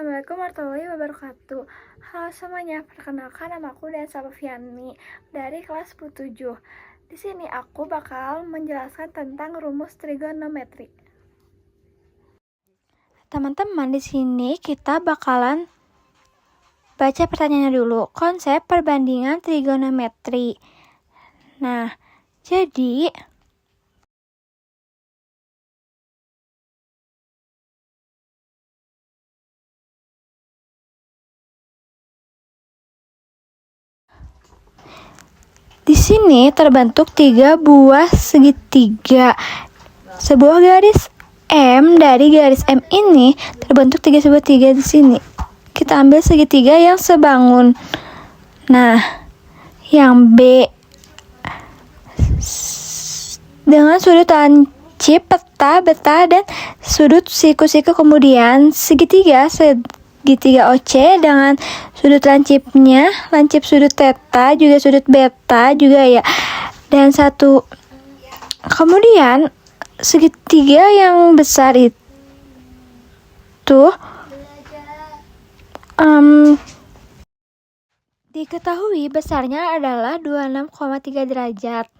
Assalamualaikum warahmatullahi wabarakatuh. Halo semuanya, perkenalkan nama aku Dansa Fiani dari kelas 7. Di sini aku bakal menjelaskan tentang rumus trigonometri. Teman-teman, di sini kita bakalan baca pertanyaannya dulu. Konsep perbandingan trigonometri. Nah, jadi di sini terbentuk 3 buah segitiga. Sebuah garis M, dari garis M ini terbentuk 3 segitiga di sini. Kita ambil segitiga yang sebangun. Nah, yang B dengan sudut lancip, peta, beta, dan sudut siku-siku. Kemudian segitiga OC dengan sudut lancipnya, lancip sudut theta, juga sudut beta juga ya. Dan satu. Kemudian segitiga yang besar itu diketahui besarnya adalah 26,3 derajat.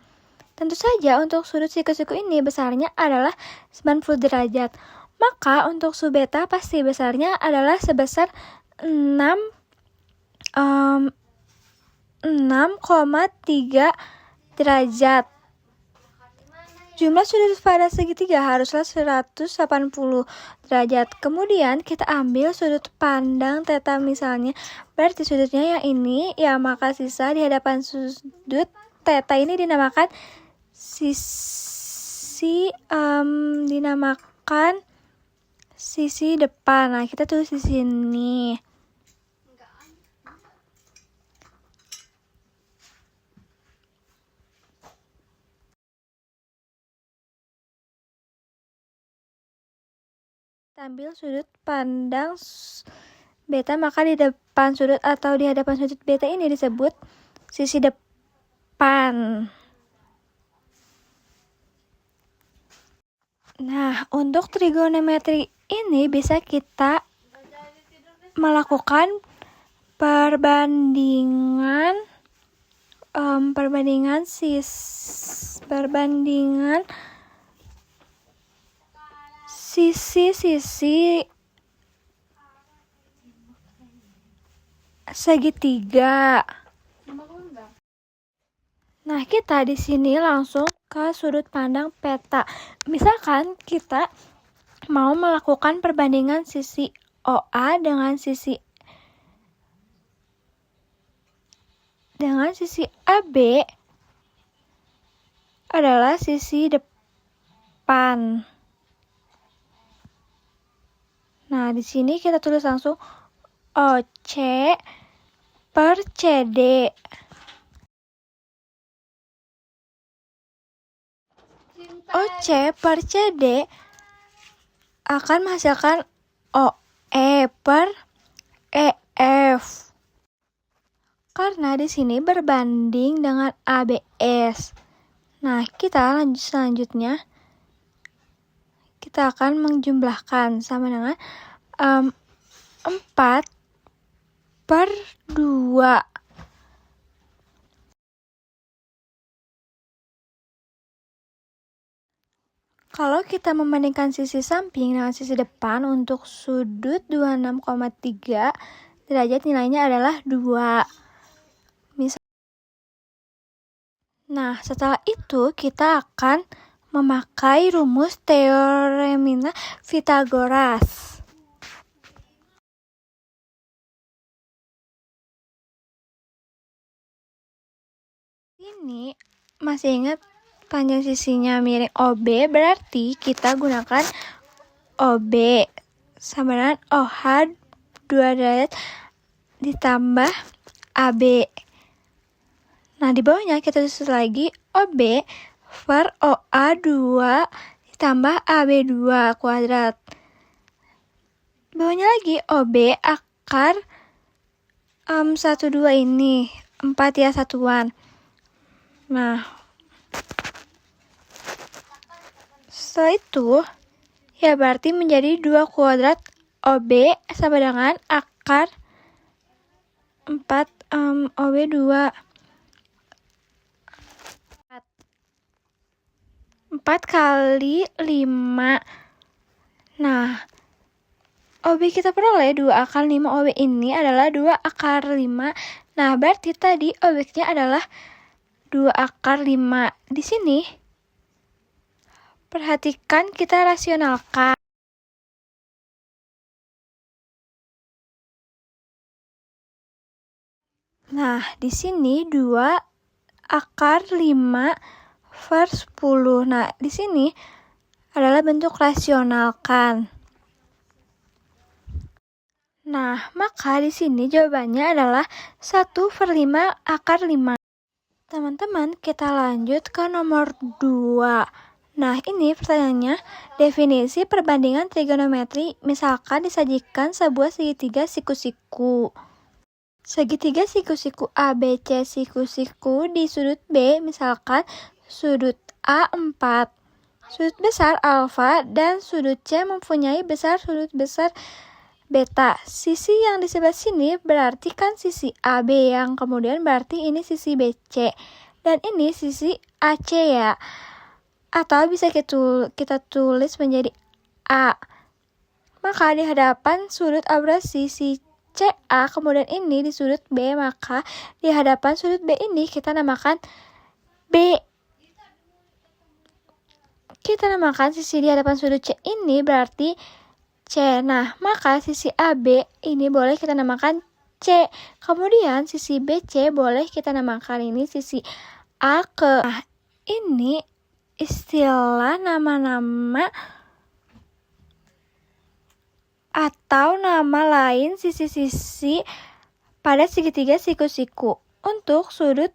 Tentu saja untuk sudut siku-siku ini besarnya adalah 90 derajat. Maka untuk sub beta pasti besarnya adalah sebesar 6,3 derajat. Jumlah sudut pada segitiga haruslah 180 derajat. Kemudian kita ambil sudut pandang theta misalnya. Berarti sudutnya yang ini, ya maka sisa di hadapan sudut theta ini dinamakan sisi depan. Nah, kita tulis di sini. Ambil sudut pandang beta, maka di depan sudut atau di hadapan sudut beta ini disebut sisi depan. Nah, untuk trigonometri ini bisa kita melakukan perbandingan sisi-sisi segitiga. Nah, kita di sini langsung ke sudut pandang peta. Misalkan kita mau melakukan perbandingan sisi OA dengan sisi AB adalah sisi depan. Nah, di sini kita tulis langsung OC per CD. OC per CD akan menghasilkan OE per EF. Karena di sini berbanding dengan ABS. Nah, kita lanjut selanjutnya. Kita akan menjumlahkan sama dengan 4/2. Kalau kita membandingkan sisi samping dengan sisi depan untuk sudut 26,3 derajat, nilainya adalah 2. Nah, setelah itu kita akan memakai rumus teoremina Pythagoras. Ini masih ingat panjang sisinya miring OB, berarti kita gunakan OB sama dengan OH 2 derajat ditambah AB. Nah, di bawahnya kita tulis lagi OB per OA 2 ditambah AB 2 kuadrat. Di bawahnya lagi OB akar 1/2 ini 4 ya satuan. Nah, setelah itu ya berarti menjadi 2 kuadrat OB sama dengan akar 4 OB 2. 4 kali 5. Nah, OB kita peroleh 2 akar 5 OB ini adalah 2 akar 5. Nah, berarti tadi OB-nya adalah 2 akar 5. Di sini, perhatikan kita rasionalkan. Nah, di sini 2 akar 5 per 10. Nah, di sini adalah bentuk rasionalkan. Nah, maka di sini jawabannya adalah 1/5 akar 5. Teman-teman, kita lanjut ke nomor 2. Nah, ini pertanyaannya, definisi perbandingan trigonometri misalkan disajikan sebuah segitiga siku-siku. Segitiga siku-siku ABC siku-siku di sudut B, misalkan sudut A 4. Sudut besar alfa dan sudut C mempunyai besar sudut besar beta. Sisi yang di sebelah sini berarti kan sisi AB, yang kemudian berarti ini sisi BC. Dan ini sisi AC ya. Atau bisa kita tulis menjadi A. Maka di hadapan sudut A berarti sisi CA, kemudian ini di sudut B, maka di hadapan sudut B ini kita namakan B. Kita namakan sisi di hadapan sudut C ini berarti C. Nah, maka sisi AB ini boleh kita namakan C. Kemudian sisi BC boleh kita namakan ini sisi A ke. Nah, ini istilah nama-nama atau nama lain sisi-sisi pada segitiga siku-siku. Untuk sudut,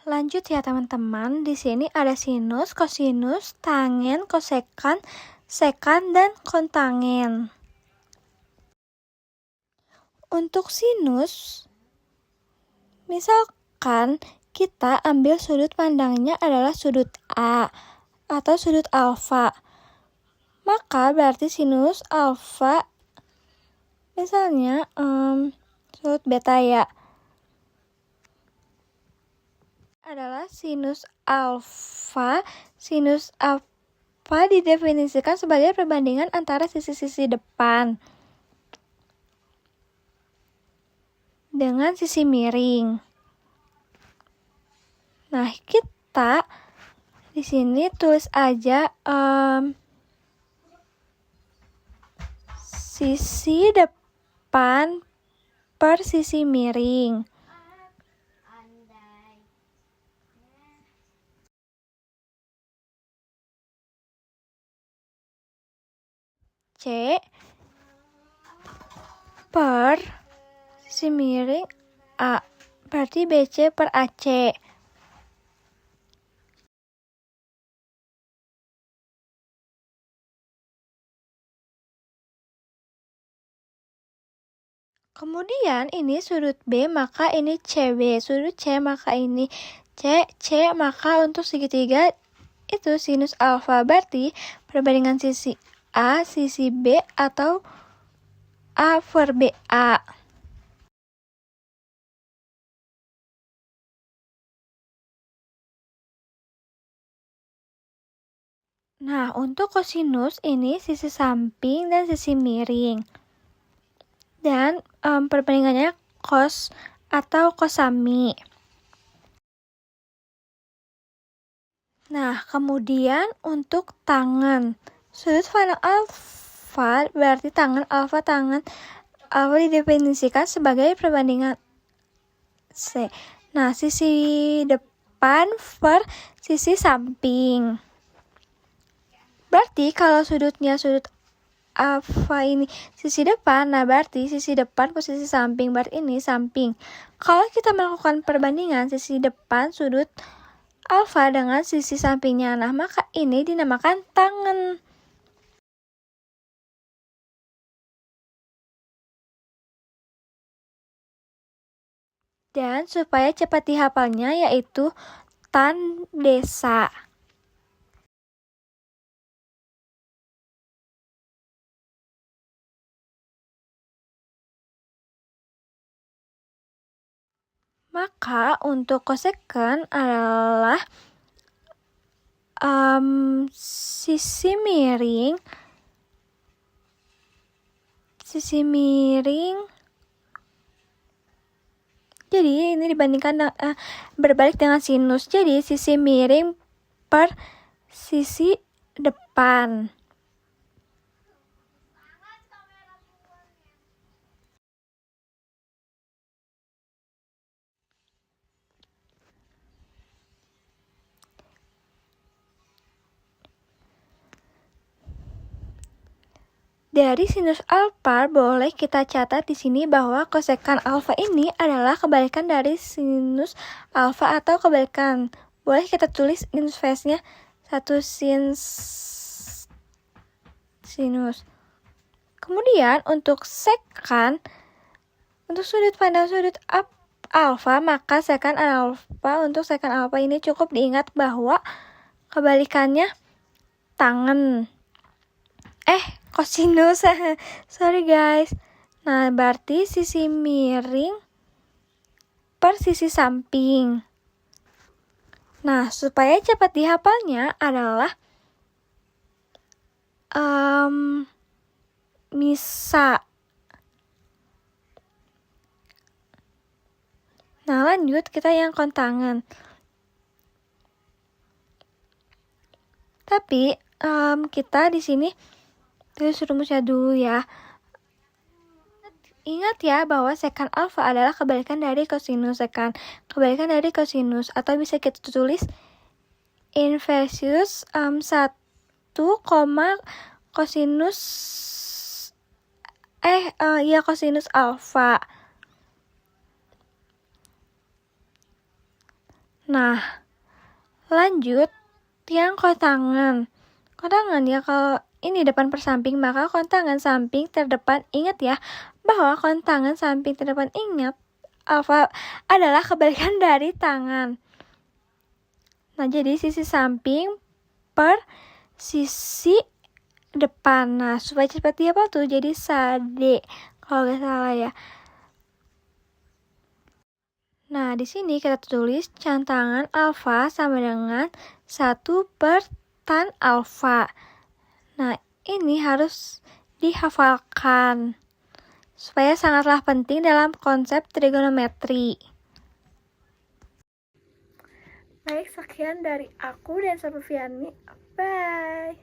lanjut ya teman-teman. Di sini ada sinus, kosinus, tangen, kosekan, sekan, dan kontangen. Untuk sinus, misalkan kita ambil sudut pandangnya adalah sudut A atau sudut alfa. Maka berarti sinus alfa misalnya sudut beta ya, adalah sinus alfa. Sinus alfa didefinisikan sebagai perbandingan antara sisi-sisi depan dengan sisi miring. Nah, kita di sini tulis aja sisi depan per sisi miring. C per sisi miring A, berarti BC per AC. Kemudian ini sudut B, maka ini CB. Sudut C, maka ini C. Maka untuk segitiga itu sinus alfa. Berarti perbandingan sisi A, sisi B, atau A per BA. Nah, untuk kosinus ini sisi samping dan sisi miring. Dan perbandingannya cos atau kosami. Nah, kemudian untuk tangen. Sudut pandang alfa berarti tangen alfa didefinisikan sebagai perbandingan C. Nah, sisi depan per sisi samping. Berarti kalau sudutnya sudut alfa ini sisi depan, nah berarti sisi depan ke sisi samping, berarti ini samping. Kalau kita melakukan perbandingan sisi depan sudut alfa dengan sisi sampingnya, nah maka ini dinamakan tangen. Dan supaya cepat dihafalnya yaitu tan desa. Maka untuk kosekant adalah sisi miring jadi ini dibandingkan berbalik dengan sinus. Jadi sisi miring per sisi depan. Dari sinus alfa boleh kita catat di sini bahwa kosekant alfa ini adalah kebalikan dari sinus alfa atau kebalikan. Boleh kita tulis inverse-nya 1 sinus. Kemudian untuk sekant, untuk sudut pandang sudut alfa, maka sekant alfa, untuk sekant alfa ini cukup diingat bahwa kebalikannya tangen. Kosinus. Sorry guys. Nah, berarti sisi miring per sisi samping. Nah, supaya cepat dihafalnya adalah misa. Nah, lanjut kita yang kontangan. Tapi kita di sini tulis rumusnya dulu ya. Ingat ya bahwa sekant alfa adalah kebalikan dari kosinus sekant. Kebalikan dari kosinus, atau bisa kita tulis inversus 1, kosinus kosinus alfa. Nah, lanjut yang kontangan. Kontangan ya, kalau ini depan per samping, maka kontangan samping terdepan. Ingat ya bahwa kontangan samping terdepan, ingat alfa adalah kebalikan dari tangan. Nah, jadi sisi samping per sisi depan. Nah, supaya cepat dihafal tuh jadi SAD kalau nggak salah ya. Nah, di sini kita tulis cantangan alfa sama dengan 1 per tan alfa. Nah, ini harus dihafalkan supaya sangatlah penting dalam konsep trigonometri. Baik, sekian dari aku dan Sofiani. Bye.